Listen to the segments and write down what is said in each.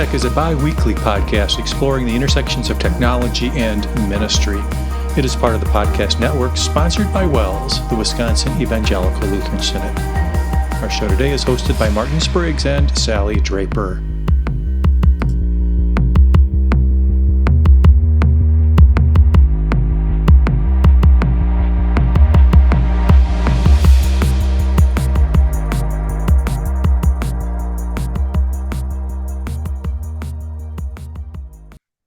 WELSTech is a bi-weekly podcast exploring the intersections of technology and ministry. It is part of the podcast network sponsored by WELS, the Wisconsin Evangelical Lutheran Synod. Our show today is hosted by Martin Spriggs and Sally Draper.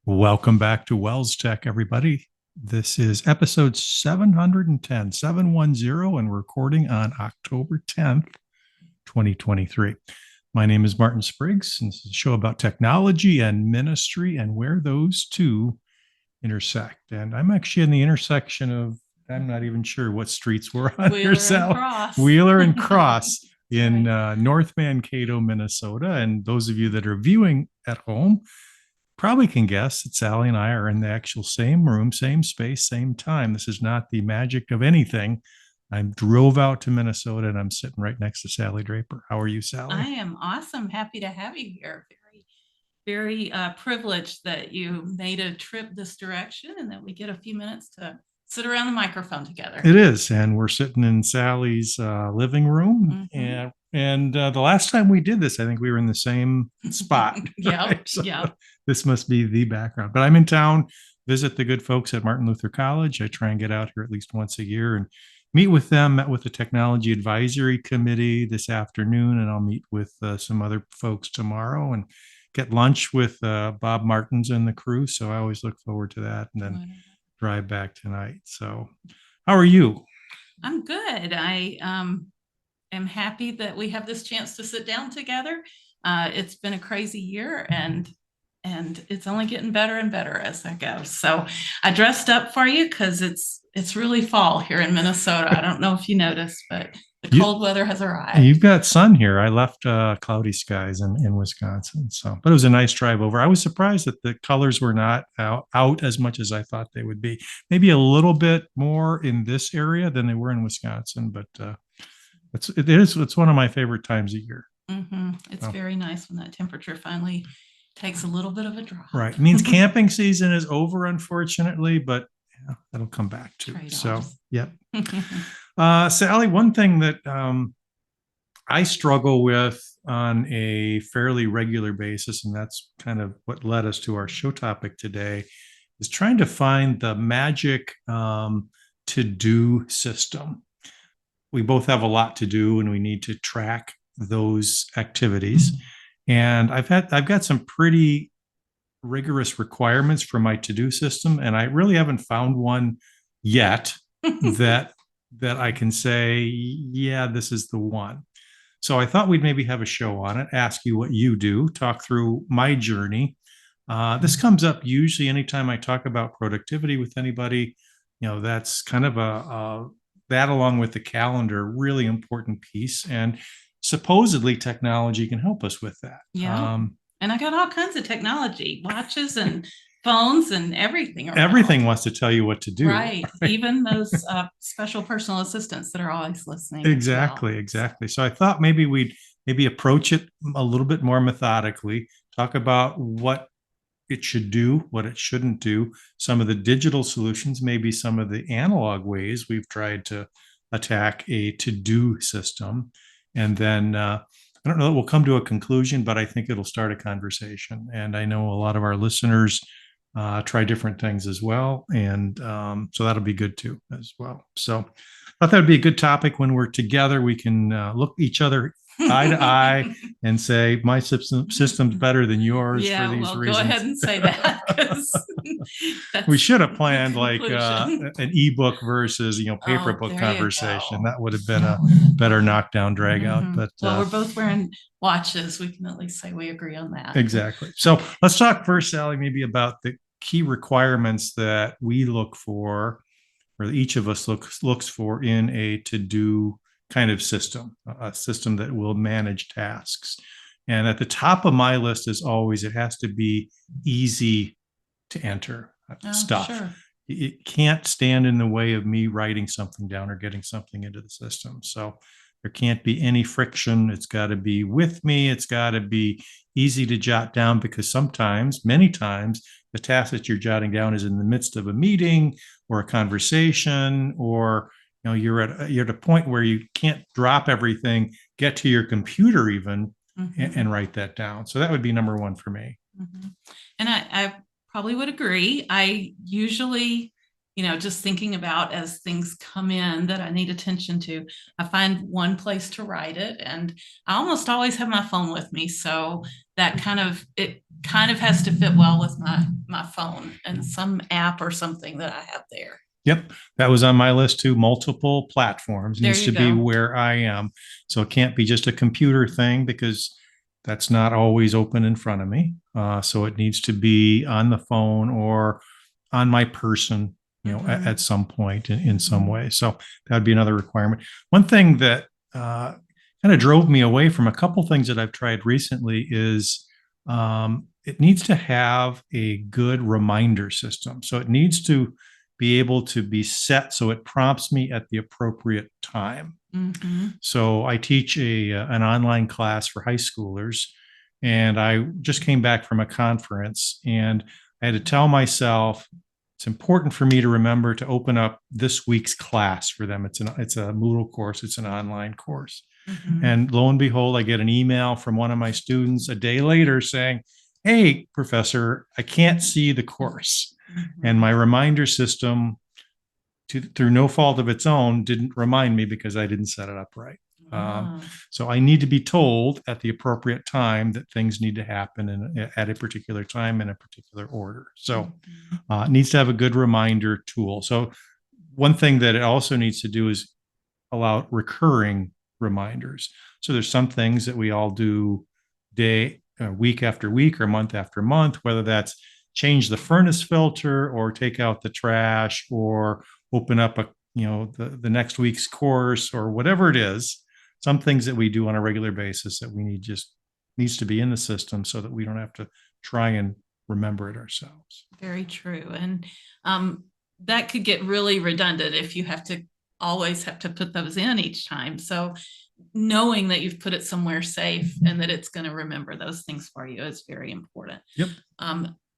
Welcome back to WELSTech, everybody. This is episode 710, and we're recording on October 10th, 2023. My name is Martin Spriggs, and this is a show about technology and ministry and where those two intersect. And I'm actually in the intersection of, I'm not even sure what streets we're on. Wheeler and Cross in North Mankato, Minnesota. And those of you that are viewing at home probably can guess that Sally and I are in the actual same room, same space, same time. This is not the magic of anything. I drove out to Minnesota and I'm sitting right next to Sally Draper. How are you, Sally? I am awesome. Happy to have you here. Very privileged that you made a trip this direction and that we get a few minutes to sit around the microphone together. It is. And we're sitting in Sally's living room. Mm-hmm. And the last time we did this, I think we were in the same spot. Yeah. Right? So this must be the background. But I'm in town, visit the good folks at Martin Luther College. I try and get out here at least once a year and meet with them. Met with the Technology Advisory Committee this afternoon, and I'll meet with some other folks tomorrow and get lunch with Bob Martins and the crew. So I always look forward to that, and then drive back tonight. So how are you? I'm good. I am happy that we have this chance to sit down together. It's been a crazy year, and it's only getting better and better as I go. So I dressed up for you because it's really fall here in Minnesota. I don't know if you noticed, but the cold weather has arrived. You've got sun here. I left cloudy skies in Wisconsin. But it was a nice drive over. I was surprised that the colors were not out as much as I thought they would be. Maybe a little bit more in this area than they were in Wisconsin, but it's one of my favorite times of year. Mm-hmm. It's very nice when that temperature finally takes a little bit of a drop. Right. It means camping season is over, unfortunately, but that'll come back too. Trade-offs. So, yep. Sally, one thing that I struggle with on a fairly regular basis, and that's kind of what led us to our show topic today, is trying to find the magic to-do system. We both have a lot to do, and we need to track those activities. And I've got some pretty rigorous requirements for my to-do system, and I really haven't found one yet that I can say, yeah, this is the one. So I thought we'd maybe have a show on it, ask you what you do, talk through my journey. This comes up usually anytime I talk about productivity with anybody. That's kind of that along with the calendar, really important piece. And supposedly technology can help us with that. Yeah. And I got all kinds of technology, watches and phones and everything. Everything wants to tell you what to do. Right. Even those special personal assistants that are always listening. Exactly. So I thought maybe we'd approach it a little bit more methodically, talk about what it should do, what it shouldn't do, some of the digital solutions, maybe some of the analog ways we've tried to attack a to-do system. And then I don't know that we'll come to a conclusion, but I think it'll start a conversation. And I know a lot of our listeners try different things as well. And so that'll be good too as well. So I thought that would be a good topic. When we're together, we can look each other eye to eye and say, my system's better than yours for these reasons. Go ahead and say that. We should have planned like an ebook versus paper book conversation. That would have been a better knockdown drag out. But we're both wearing watches. We can at least say we agree on that. Exactly. So let's talk first, Sally, maybe about the key requirements that we look for, or each of us looks for in a to-do kind of system, a system that will manage tasks. And at the top of my list is always, it has to be easy to enter stuff. Sure. It can't stand in the way of me writing something down or getting something into the system. So There can't be any friction. It's got to be with me. It's got to be easy to jot down, because sometimes, many times, the task that you're jotting down is in the midst of a meeting or a conversation, or you're at a point where you can't drop everything, get to your computer even, and write that down. So that would be number one for me. And I probably would agree. I usually, just thinking about as things come in that I need attention to, I find one place to write it. And I almost always have my phone with me. So that kind of has to fit well with my phone and some app or something that I have there. Yep, that was on my list too. Multiple platforms There needs you to be go. where I am. So it can't be just a computer thing, because that's not always open in front of me. So it needs to be on the phone or on my person, at some point in some way. So that would be another requirement. One thing that kind of drove me away from a couple things that I've tried recently is it needs to have a good reminder system. So it needs to be able to be set so it prompts me at the appropriate time. So I teach an online class for high schoolers, and I just came back from a conference, and I had to tell myself it's important for me to remember to open up this week's class for them. It's a Moodle course. It's an online course. And lo and behold, I get an email from one of my students a day later saying, "Hey, professor, I can't see the course." And my reminder system, through no fault of its own, didn't remind me because I didn't set it up right. So I need to be told at the appropriate time that things need to happen at a particular time in a particular order. So it needs to have a good reminder tool. So one thing that it also needs to do is allow recurring reminders. So there's some things that we all do week after week or month after month, whether that's change the furnace filter or take out the trash or open up the next week's course or whatever it is. Some things that we do on a regular basis that we needs to be in the system so that we don't have to try and remember it ourselves. Very true. And that could get really redundant if you always have to put those in each time. So knowing that you've put it somewhere safe and that it's going to remember those things for you is very important. Yep.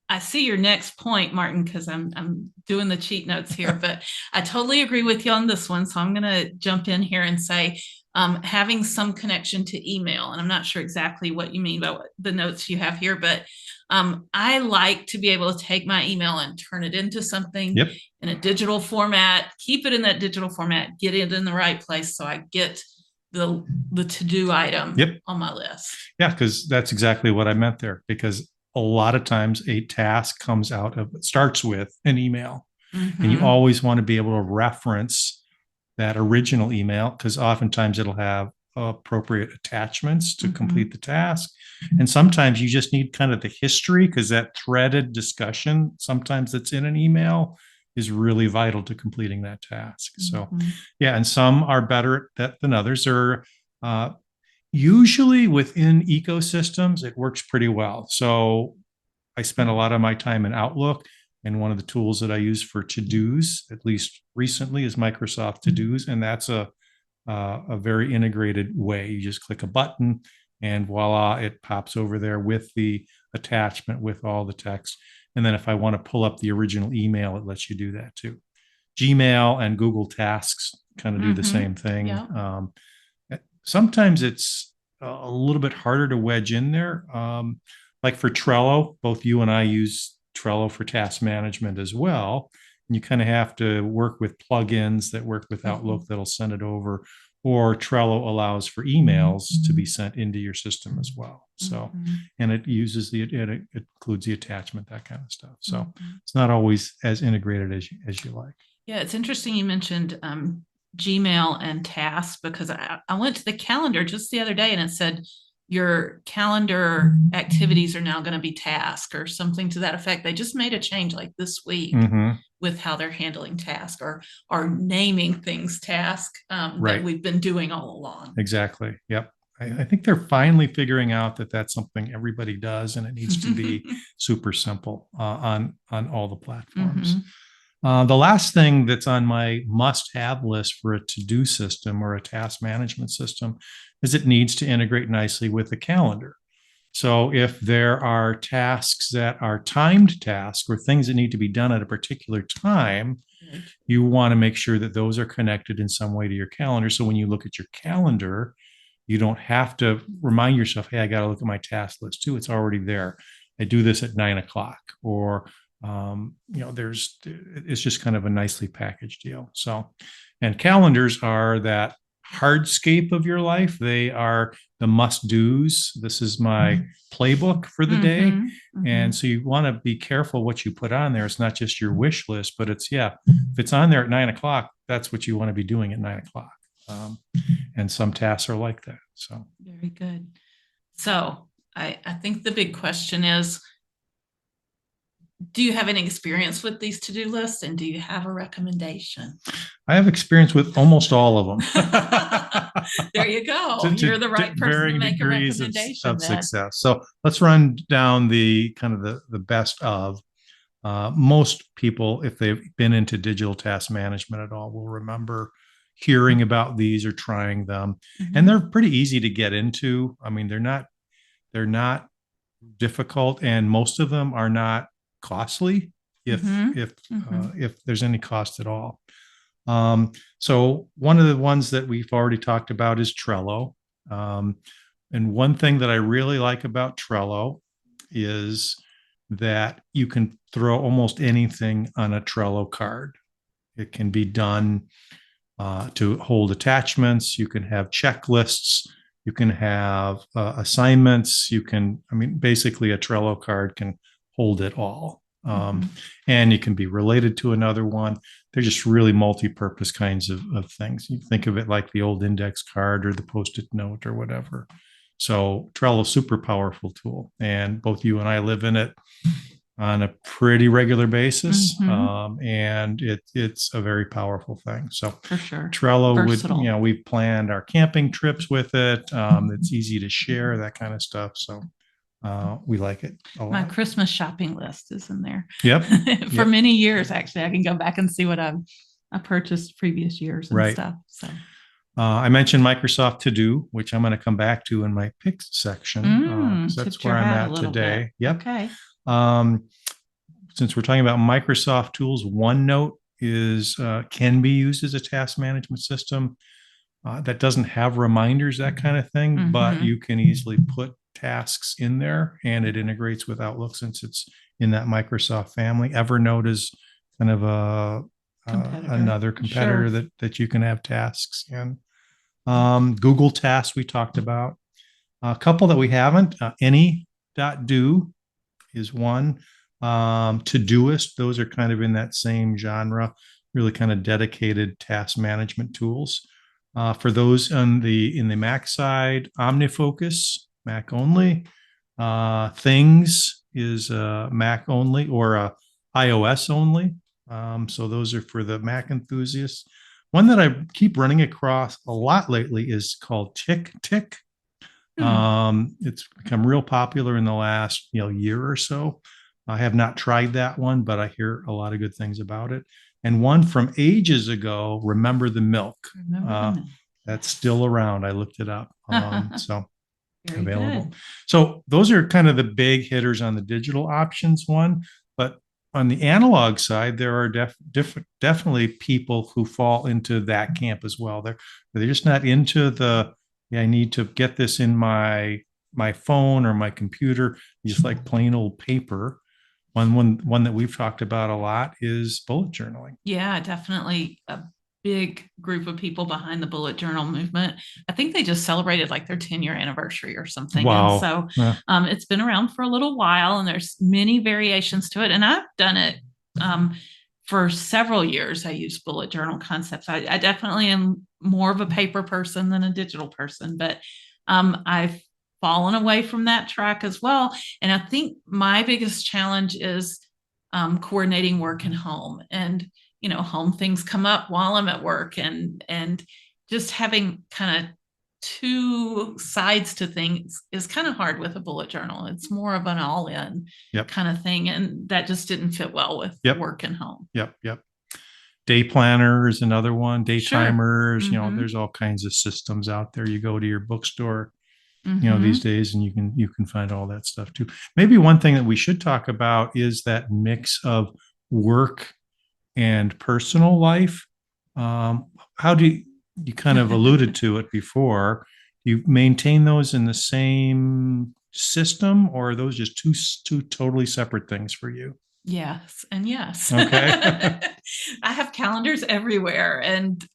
I see your next point, Martin, because I'm doing the cheat notes here, but I totally agree with you on this one. So I'm going to jump in here and say having some connection to email. And I'm not sure exactly what you mean by the notes you have here, but I like to be able to take my email and turn it into something in a digital format, keep it in that digital format, get it in the right place so I get the to-do item on my list. Yeah, because that's exactly what I meant there, because a lot of times a task starts with an email, and you always want to be able to reference that original email, because oftentimes it'll have appropriate attachments to complete the task. And sometimes you just need kind of the history, because that threaded discussion sometimes that's in an email is really vital to completing that task. So yeah, and some are better at that than others. Usually within ecosystems, it works pretty well. So I spend a lot of my time in Outlook, and one of the tools that I use for to-dos, at least recently, is Microsoft To-dos, and that's a very integrated way. You just click a button, and voila, it pops over there with the attachment with all the text. And then if I want to pull up the original email, it lets you do that too. Gmail and Google Tasks kind of do the same thing. Yeah. Sometimes it's a little bit harder to wedge in there. Like for Trello, both you and I use Trello for task management as well. And you kind of have to work with plugins that work with Outlook that'll send it over, or Trello allows for emails to be sent into your system as well. So, and it includes the attachment, that kind of stuff. So it's not always as integrated as you like. Yeah, it's interesting you mentioned Gmail and tasks, because I went to the calendar just the other day and it said your calendar activities are now going to be task or something to that effect. They just made a change like this week with how they're handling task or naming things task that we've been doing all along. Exactly. Yep. I think they're finally figuring out that that's something everybody does, and it needs to be super simple on all the platforms. The last thing that's on my must-have list for a to-do system or a task management system is it needs to integrate nicely with the calendar. So if there are tasks that are timed tasks or things that need to be done at a particular time, you want to make sure that those are connected in some way to your calendar. So when you look at your calendar, you don't have to remind yourself, hey, I got to look at my task list too. It's already there. I do this at 9 o'clock, or it's just kind of a nicely packaged deal. So, and calendars are that hardscape of your life. They are the must do's. This is my playbook for the day. And so you want to be careful what you put on there. It's not just your wish list, but it's, if it's on there at 9 o'clock, that's what you want to be doing at 9 o'clock. And some tasks are like that. So very good. So I think the big question is, do you have any experience with these to-do lists, and do you have a recommendation? I have experience with almost all of them. There you go. You're the right person to make a recommendation of success. So let's run down the kind of the best of. Most people, if they've been into digital task management at all, will remember hearing about these or trying them. And they're pretty easy to get into. I mean, they're not difficult, and most of them are not costly if there's any cost at all. So one of the ones that we've already talked about is Trello. And one thing that I really like about Trello is that you can throw almost anything on a Trello card. It can be done to hold attachments. You can have checklists. You can have assignments. Basically a Trello card can hold it all. And you can be related to another one. They're just really multi-purpose kinds of things. You think of it like the old index card or the Post-it note or whatever. So Trello, super powerful tool. And both you and I live in it on a pretty regular basis. And it's a very powerful thing. So for sure, Trello versatile. We've planned our camping trips with it. It's easy to share, that kind of stuff. So we like it a lot. My Christmas shopping list is in there. Yep. For many years, actually. I can go back and see what I purchased previous years and stuff. So I mentioned Microsoft ToDo, which I'm going to come back to in my picks section. That's where I'm at today. Yep. Okay. Since we're talking about Microsoft tools, OneNote can be used as a task management system that doesn't have reminders, that kind of thing, but you can easily put tasks in there, and it integrates with Outlook since it's in that Microsoft family. Evernote is kind of another competitor that you can have tasks in. Google Tasks we talked about. A couple that we haven't, Any.do is one. Todoist, those are kind of in that same genre, really kind of dedicated task management tools. For those in the Mac side, OmniFocus, Mac only. Things is Mac only or iOS only. So those are for the Mac enthusiasts. One that I keep running across a lot lately is called TickTick. It's become real popular in the last year or so. I have not tried that one, but I hear a lot of good things about it. And one from ages ago, Remember the Milk. That's still around. I looked it up. So very available. Good. So those are kind of the big hitters on the digital options one. But on the analog side, there are definitely people who fall into that camp as well. They're just not into I need to get this in my phone or my computer, just like plain old paper. One that we've talked about a lot is bullet journaling. Yeah, definitely a big group of people behind the bullet journal movement. I think they just celebrated like their 10-year anniversary or something. Wow. And so it's been around for a little while, and there's many variations to it. And I've done it for several years. I use bullet journal concepts. I definitely am more of a paper person than a digital person, but I've fallen away from that track as well. And I think my biggest challenge is coordinating work and home. And home things come up while I'm at work, and just having kind of two sides to things is kind of hard with a bullet journal. It's more of an all-in kind of thing, and that just didn't fit well with work and home. Yep. Day planner is another one, day Sure. timers, Mhm. there's all kinds of systems out there. You go to your bookstore, these Mhm. days, and you can find all that stuff too. Maybe one thing that we should talk about is that mix of work and personal life. How do you kind of alluded to it before? You maintain those in the same system, or are those just two totally separate things for you? Yes, and yes. Okay. I have calendars everywhere. And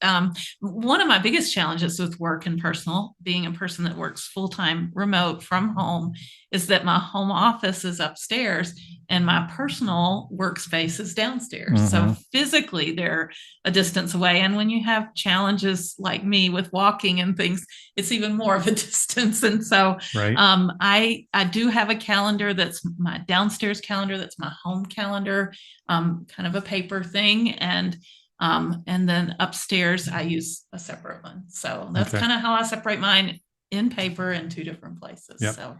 one of my biggest challenges with work and personal, being a person that works full time remote from home, is that my home office is upstairs and my personal workspace is downstairs. So Mhm. physically, they're a distance away. And when you have challenges like me with walking and things, it's even more of a distance. And so Right. I do have a calendar that's my downstairs calendar, that's my home calendar, kind of a paper thing, and then upstairs I use a separate one. So that's Okay. kind of how I separate mine in paper in two different places. Yep. So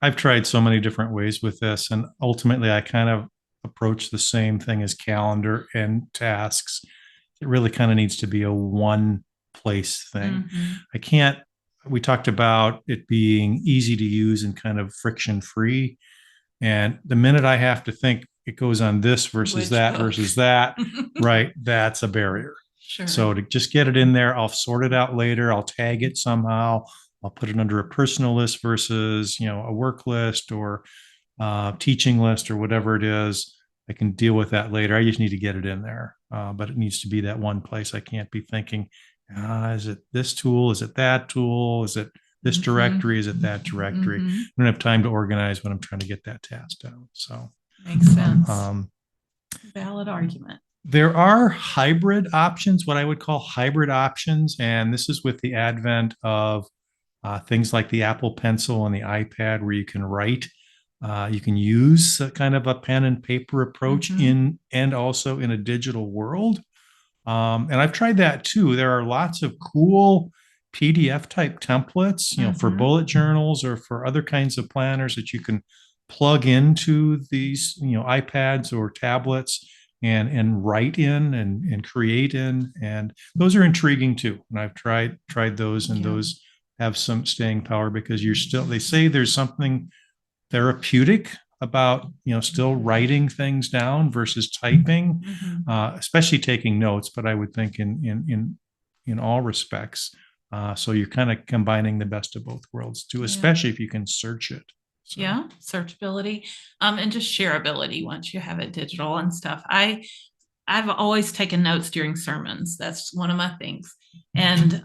I've tried so many different ways with this, and ultimately, I kind of approach the same thing as calendar and tasks. It really kind of needs to be a one place thing. mhm. I can't, we talked about it being easy to use and kind of friction free. And the minute I have to think it goes on this versus Which that book? versus that, right, that's a barrier. Sure. So to just get it in there, I'll sort it out later. I'll tag it somehow. I'll put it under a personal list versus, a work list or teaching list or whatever it is. I can deal with that later. I just need to get it in there. But it needs to be that one place. I can't be thinking, is it this tool? Is it that tool? Is it this Mhm. directory? Is it that directory? Mhm. I don't have time to organize when I'm trying to get that task done. So Makes sense. um, Valid argument. there are hybrid options, what I would call hybrid options. And this is with the advent of things like the Apple Pencil and the iPad, where you can write. You can use a kind of a pen and paper approach Mhm. in and also in a digital world. And I've tried that too. There are lots of cool PDF type templates, for Mhm. bullet journals or for other kinds of planners that you can plug into these, iPads or tablets and write in and create in. And those are intriguing too. And I've tried those, and Yeah. those have some staying power because they say there's something therapeutic about still writing things down versus typing, Mhm. especially taking notes. But I would think in all respects, so you're kind of combining the best of both worlds too, Yeah. especially if you can search it. So. Yeah, searchability, and just shareability once you have it digital and stuff. I've always taken notes during sermons. That's one of my things. And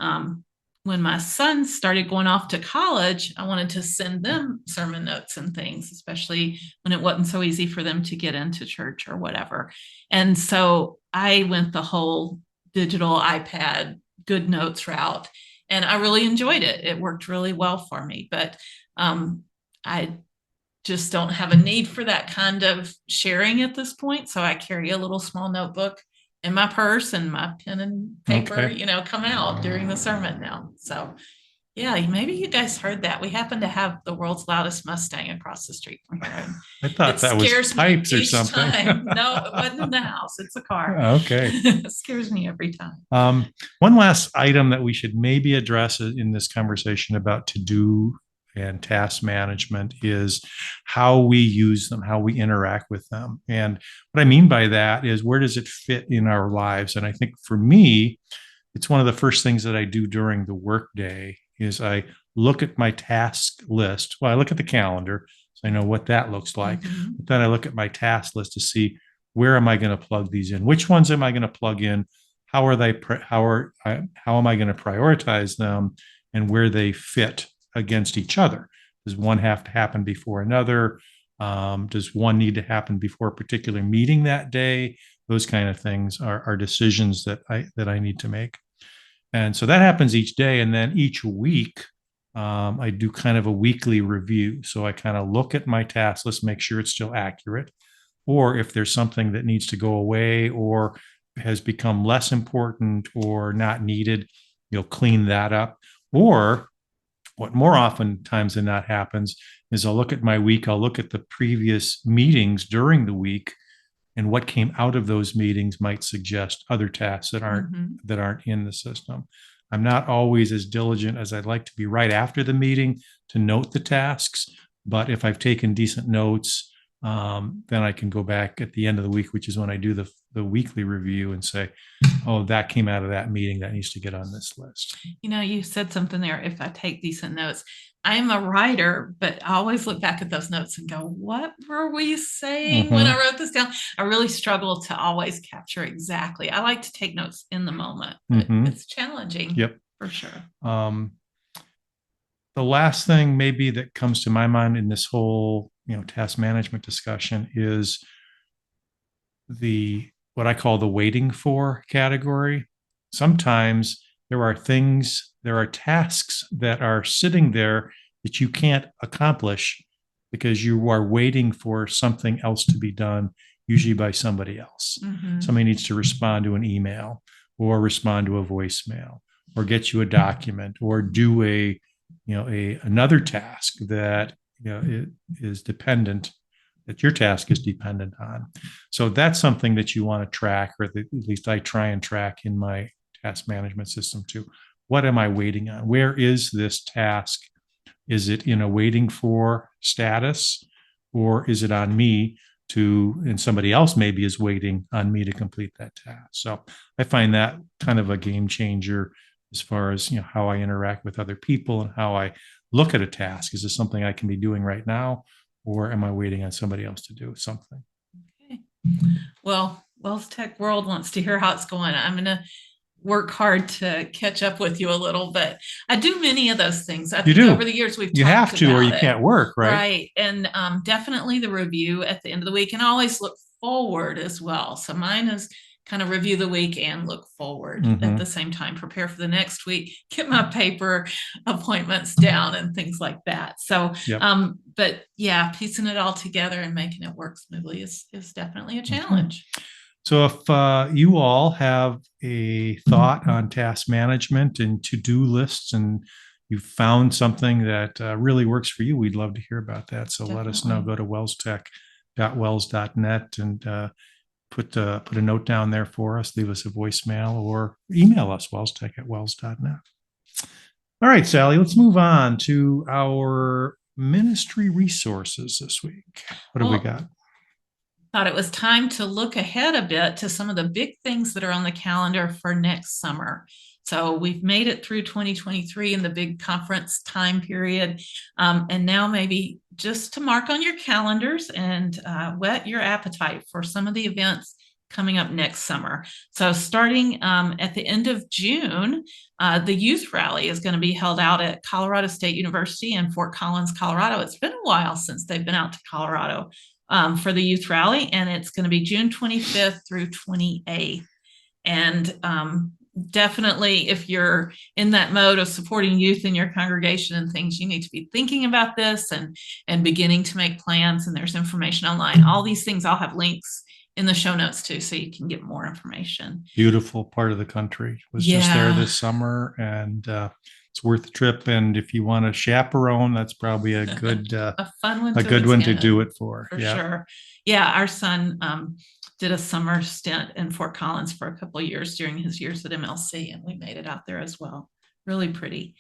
when my sons started going off to college, I wanted to send them sermon notes and things, especially when it wasn't so easy for them to get into church or whatever. And so I went the whole digital iPad good notes route, and I really enjoyed it. It worked really well for me. But I just don't have a need for that kind of sharing at this point. So I carry a little small notebook in my purse, and my pen and paper, Okay. come out during the sermon now. So yeah, maybe you guys heard that. We happen to have the world's loudest Mustang across the street from here. And I thought it that was scares me pipes or each something. time. No, it wasn't in the house. It's a car. Okay. It scares me every time. One last item that we should maybe address in this conversation about to do and task management is how we use them, how we interact with them. And what I mean by that is, where does it fit in our lives? And I think for me, it's one of the first things that I do during the workday is I look at my task list. Well, I look at the calendar, so I know what that looks like. Mhm. But then I look at my task list to see, where am I going to plug these in? Which ones am I going to plug in? How am I going to prioritize them, and where they fit against each other? Does one have to happen before another? Does one need to happen before a particular meeting that day? Those kind of things are decisions that I need to make. And so that happens each day. And then each week, I do kind of a weekly review. So I kind of look at my task list, make sure it's still accurate, or if there's something that needs to go away or has become less important or not needed, you'll clean that up. Or what more often times than not happens is I'll look at my week, I'll look at the previous meetings during the week, and what came out of those meetings might suggest other tasks that aren't in the system. I'm not always as diligent as I'd like to be right after the meeting to note the tasks, but if I've taken decent notes, then I can go back at the end of the week, which is when I do the weekly review, and say, oh, that came out of that meeting, that needs to get on this list. You know, you said something there. If I take decent notes, I'm a writer, but I always look back at those notes and go, what were we saying when I wrote this down? I really struggle to always capture exactly. I like to take notes in the moment, but it's challenging. Yep. For sure. The last thing maybe that comes to my mind in this whole, task management discussion is what I call the waiting for category. Sometimes there are tasks that are sitting there that you can't accomplish because you are waiting for something else to be done, usually by somebody else. Somebody needs to respond to an email or respond to a voicemail or get you a document or do another task that it is dependent, that your task is dependent on. So that's something that you want to track, or at least I try and track in my task management system too. What am I waiting on? Where is this task? Is it in a waiting for status, or is it on me and somebody else maybe is waiting on me to complete that task? So I find that kind of a game changer as far as how I interact with other people and how I look at a task. Is this something I can be doing right now, or am I waiting on somebody else to do something? Okay. Well, WELSTech World wants to hear how it's going. I'm going to work hard to catch up with you a little bit. I do many of those things. I think over the years you have to, or you can't work, right? Right. And definitely the review at the end of the week, and I always look forward as well. So mine is kind of review the week and look forward at the same time, prepare for the next week, get my paper appointments down and things like that. So, but yeah, piecing it all together and making it work smoothly is definitely a challenge. So if you all have a thought on task management and to-do lists, and you found something that really works for you, we'd love to hear about that. So let us know. Go to wellstech.wels.net and put a note down there for us, leave us a voicemail, or email us, wellstech@wels.net. All right, Sally, let's move on to our ministry resources this week. What have we got? Thought it was time to look ahead a bit to some of the big things that are on the calendar for next summer. So we've made it through 2023 in the big conference time period. And now maybe just to mark on your calendars and whet your appetite for some of the events coming up next summer. So starting at the end of June, the youth rally is going to be held out at Colorado State University in Fort Collins, Colorado. It's been a while since they've been out to Colorado for the youth rally, and it's going to be June 25th through 28th. And definitely, if you're in that mode of supporting youth in your congregation and things, you need to be thinking about this and beginning to make plans. And there's information online. All these things, I'll have links in the show notes too, so you can get more information. Beautiful part of the country. Was just there this summer, and it's worth the trip. And if you want to chaperone, that's probably a good a fun one, to do it for sure. Yeah, our son did a summer stint in Fort Collins for a couple of years during his years at MLC, and we made it out there as well. Really pretty.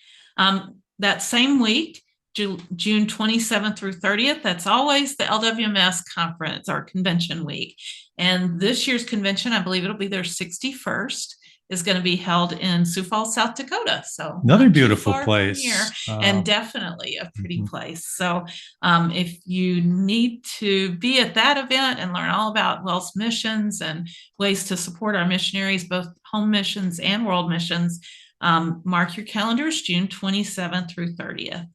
That same week, June 27th through 30th, that's always the LWMS conference, our convention week. And this year's convention, I believe it'll be their 61st, is going to be held in Sioux Falls, South Dakota. So another beautiful place here, and definitely a pretty place. So if you need to be at that event and learn all about WELS missions and ways to support our missionaries, both home missions and world missions, mark your calendars, June 27th through 30th.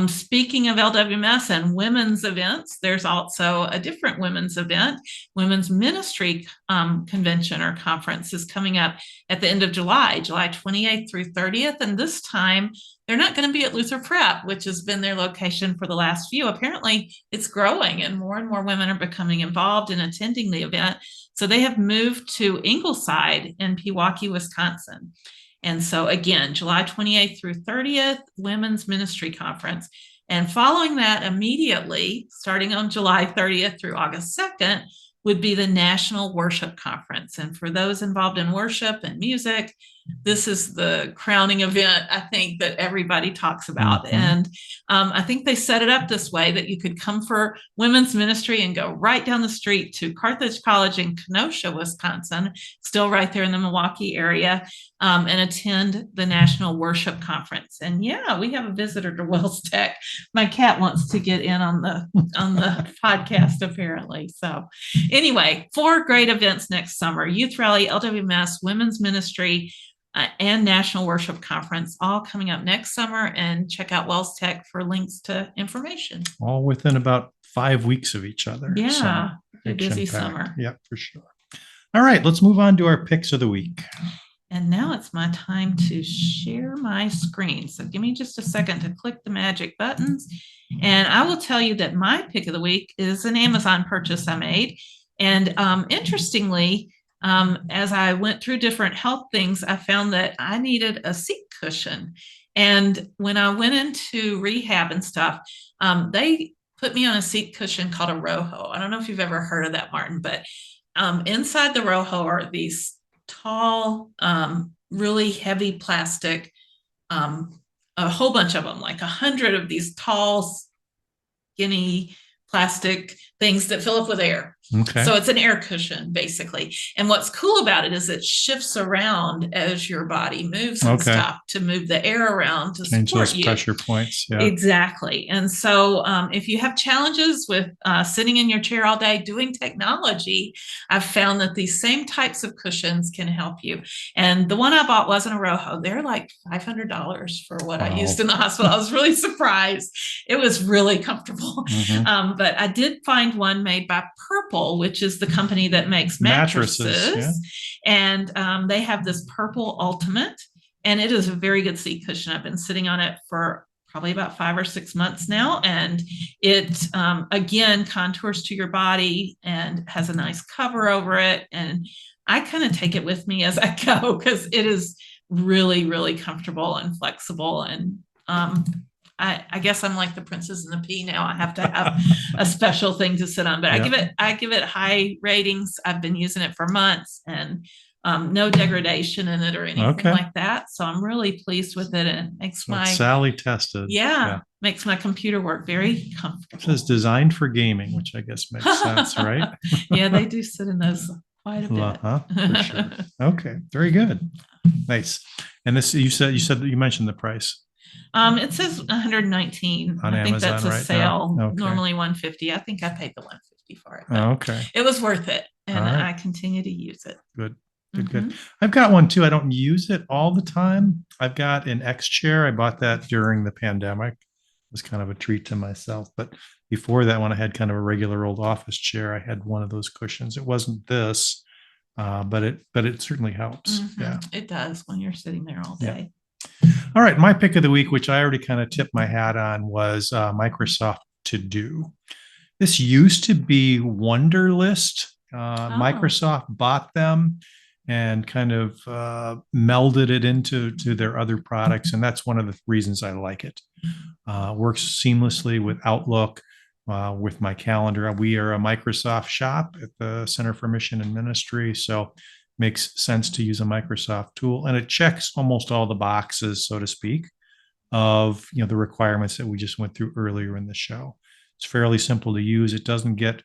Speaking of LWMS and women's events, there's also a different women's event. Women's Ministry Convention or Conference is coming up at the end of July 28th through 30th. And this time, they're not going to be at Luther Prep, which has been their location for the last few. Apparently, it's growing and more women are becoming involved in attending the event. So they have moved to Ingleside in Pewaukee, Wisconsin. And so again, July 28th through 30th, Women's Ministry Conference. And following that immediately, starting on July 30th through August 2nd, would be the National Worship Conference. And for those involved in worship and music, this is the crowning event, I think, that everybody talks about. Mhm. And I think they set it up this way that you could come for women's ministry and go right down the street to Carthage College in Kenosha, Wisconsin, still right there in the Milwaukee area, and attend the National Worship Conference. And yeah, we have a visitor to WELSTech. My cat wants to get in on the podcast, apparently. So anyway, 4 great events next summer: Youth Rally, LWMS, Women's Ministry, and National Worship Conference, all coming up next summer. And check out WELSTech for links to information. All within about 5 weeks of each other. Yeah, So a busy summer. Yeah, for sure. All right, let's move on to our picks of the week. And now it's my time to share my screen. So give me just a second to click the magic buttons. And I will tell you that my pick of the week is an Amazon purchase I made. And interestingly, as I went through different health things, I found that I needed a seat cushion. And when I went into rehab and stuff, they put me on a seat cushion called a Roho. I don't know if you've ever heard of that, Martin, but inside the Roho are these tall, really heavy plastic, a whole bunch of them, like 100 of these tall, skinny plastic things that fill up with air. Okay. So it's an air cushion, basically. And what's cool about it is it shifts around as your body moves and stuff to move the air around to change support those you. pressure points. Yeah. Exactly. And so if you have challenges with sitting in your chair all day doing technology, I've found that these same types of cushions can help you. And the one I bought wasn't a Roho. They're like $500 for what I used in the hospital. I was really surprised. It was really comfortable. Mhm. But I did find one made by Purple, which is the company that makes mattresses. Yeah. And they have this Purple Ultimate, and it is a very good seat cushion. I've been sitting on it for probably about 5 or 6 months now. And it, again, contours to your body and has a nice cover over it. And I kind of take it with me as I go because it is really, really comfortable and flexible. And I guess I'm like the princess and the pea now. I have to have a special thing to sit on, but I give it high ratings. I've been using it for months, and no degradation in it or anything like that. So I'm really pleased with it, and it makes Sally tested. Makes my computer work very comfortable. It says designed for gaming, which I guess makes sense, right? Yeah, they do sit in those quite a bit. For sure. Okay, very good, nice. And this you mentioned the price. It says 119 on I think Amazon that's a right sale. now? Okay. Normally 150. I think I paid the 150 for it. Okay. It was worth it, and I continue to use it. Good. Good. I've got one too. I don't use it all the time. I've got an X chair. I bought that during the pandemic. It was kind of a treat to myself. But before that, when I had kind of a regular old office chair, I had one of those cushions. It wasn't this, but it certainly helps. Yeah, it does when you're sitting there all day. All right, my pick of the week, which I already kind of tipped my hat on, was Microsoft ToDo. This used to be Wunderlist. Microsoft bought them and kind of melded it into their other products, and that's one of the reasons I like it. Works seamlessly with Outlook, with my calendar. We are a Microsoft shop at the Center for Mission and Ministry, so makes sense to use a Microsoft tool, and it checks almost all the boxes, so to speak, of the requirements that we just went through earlier in the show. It's fairly simple to use. It doesn't get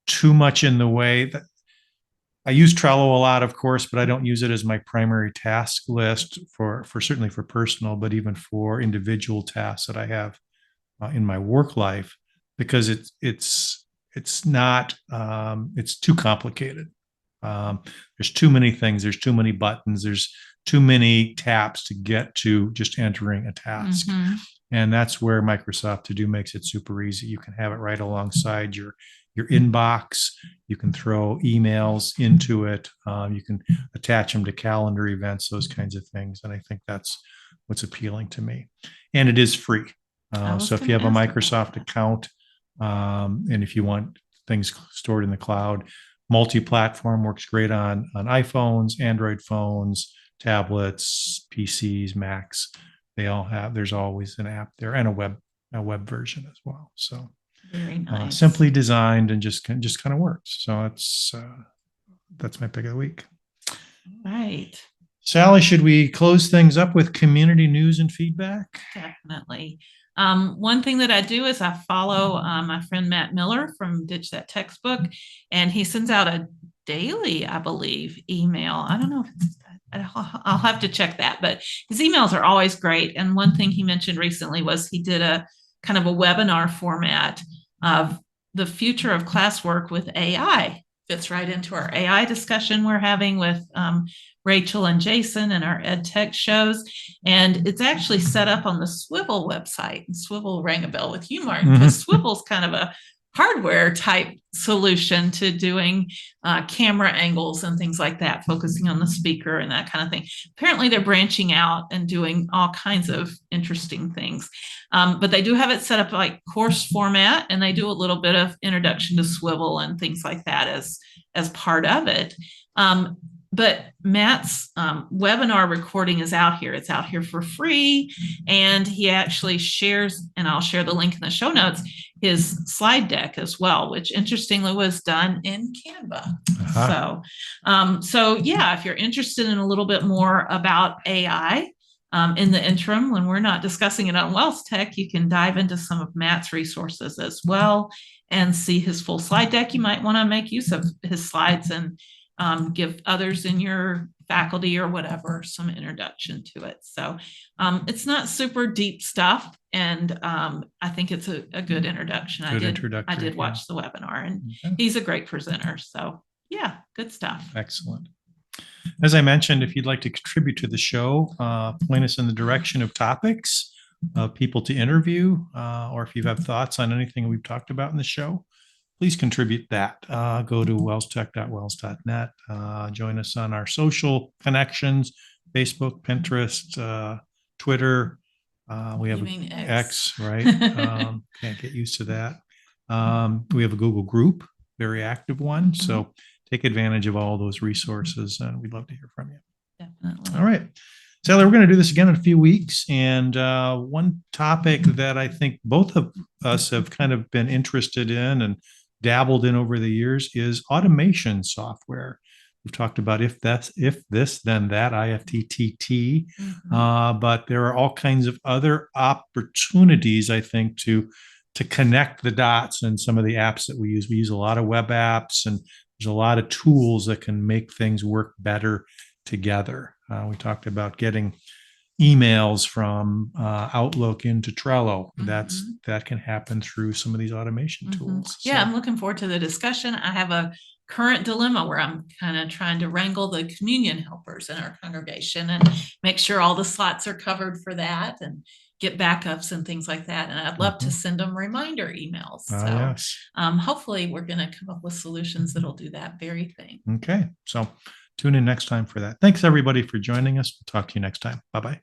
too much in the way. I use Trello a lot, of course, but I don't use it as my primary task list for certainly for personal, but even for individual tasks that I have in my work life, because it's too complicated. There's too many things. There's too many buttons. There's too many taps to get to just entering a task. And that's where Microsoft ToDo makes it super easy. You can have it right alongside your inbox. You can throw emails into it. You can attach them to calendar events, those kinds of things. And I think that's what's appealing to me. And it is free. So if you have a Microsoft account, and if you want things stored in the cloud, multi-platform works great on iPhones, Android phones, tablets, PCs, Macs. They all have. There's always an app there and a web version as well. So Very nice. Simply designed and just kind of works. So that's my pick of the week. Right. Sally, should we close things up with community news and feedback? Definitely. One thing that I do is I follow my friend Matt Miller from Ditch That Textbook, and he sends out a daily, I believe, email. I don't know if it's, I'll have to check that, but his emails are always great. And one thing he mentioned recently was he did a kind of a webinar format of the future of classwork with AI. Fits right into our AI discussion we're having with Rachel and Jason and our ed tech shows. And it's actually set up on the Swivel website. And Swivel rang a bell with you, Martin, because Swivel's kind of a hardware type solution to doing camera angles and things like that, focusing on the speaker and that kind of thing. Apparently they're branching out and doing all kinds of interesting things. But they do have it set up like course format, and they do a little bit of introduction to Swivel and things like that as part of it. But Matt's webinar recording is out here. It's out here for free. And he actually shares, and I'll share the link in the show notes, his slide deck as well, which interestingly was done in Canva. So yeah, if you're interested in a little bit more about AI, in the interim, when we're not discussing it on WELSTech, you can dive into some of Matt's resources as well and see his full slide deck. You might want to make use of his slides and give others in your faculty or whatever some introduction to it. So it's not super deep stuff, and I think it's a good introduction. I did watch the webinar, and he's a great presenter. So yeah, good stuff. Excellent. As I mentioned, if you'd like to contribute to the show, point us in the direction of topics, people to interview, or if you have thoughts on anything we've talked about in the show, please contribute that. Go to welstech.wels.net. Join us on our social connections, Facebook, Pinterest, Twitter. We have X, right? Can't get used to that. We have a Google group, very active one. So take advantage of all those resources, and we'd love to hear from you. Definitely. All right. Sally, we're going to do this again in a few weeks. And one topic that I think both of us have kind of been interested in and dabbled in over the years is automation software. We've talked about if this, then that, IFTTT. But there are all kinds of other opportunities, I think, to connect the dots in some of the apps that we use. We use a lot of web apps, and there's a lot of tools that can make things work better together. We talked about getting emails from Outlook into Trello. That can happen through some of these automation tools. Yeah, I'm looking forward to the discussion. I have a current dilemma where I'm kind of trying to wrangle the communion helpers in our congregation and make sure all the slots are covered for that and get backups and things like that. And I'd love to send them reminder emails. So hopefully we're going to come up with solutions that'll do that very thing. Okay. So tune in next time for that. Thanks everybody for joining us. We'll talk to you next time. Bye-bye.